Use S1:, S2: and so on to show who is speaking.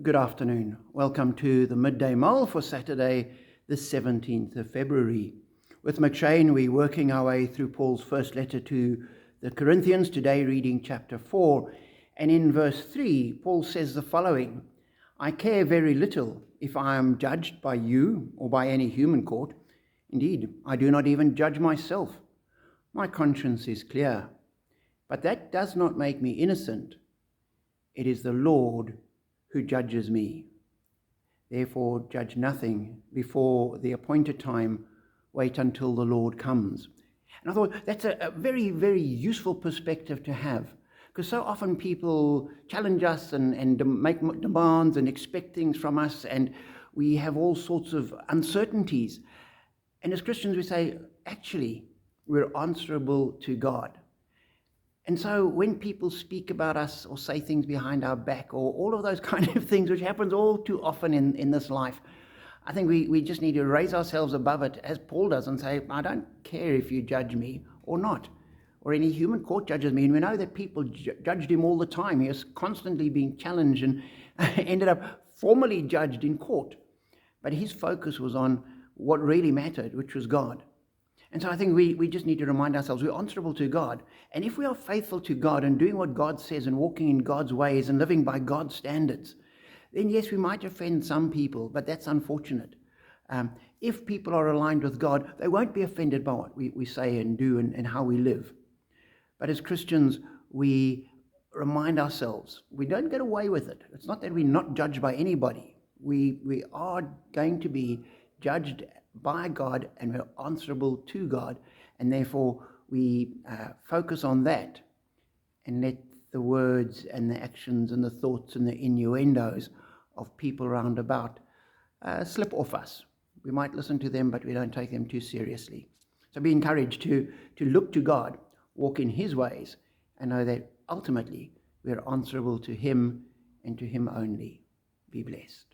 S1: Good afternoon. Welcome to the Midday Mull for Saturday, the 17th of February. With McShane, we're working our way through Paul's first letter to the Corinthians, today reading chapter 4. And in verse 3, Paul says the following: I care very little if I am judged by you or by any human court. Indeed, I do not even judge myself. My conscience is clear. But that does not make me innocent. It is the Lord who judges me. Therefore, judge nothing before the appointed time. Wait until the Lord comes. And I thought that's a very, very useful perspective to have, because so often people challenge us and make demands and expect things from us, and we have all sorts of uncertainties. And as Christians, we say, actually, we're answerable to God. And so when people speak about us or say things behind our back or all of those kind of things, which happens all too often in this life, I think we just need to raise ourselves above it, as Paul does, and say, I don't care if you judge me or not, or any human court judges me. And we know that people judged him all the time. He was constantly being challenged and ended up formally judged in court. But his focus was on what really mattered, which was God. And so I think we just need to remind ourselves we're answerable to God. And if we are faithful to God and doing what God says and walking in God's ways and living by God's standards, then yes, we might offend some people, but that's unfortunate. If people are aligned with God, they won't be offended by what we say and do and how we live. But as Christians, we remind ourselves we don't get away with it. It's not that we're not judged by anybody. We are going to be judged by God, and we're answerable to God, and therefore we focus on that and let the words and the actions and the thoughts and the innuendos of people round about slip off us. We might listen to them, but we don't take them too seriously. So be encouraged to look to God, walk in his ways, and know that ultimately we're answerable to him and to him only. Be blessed.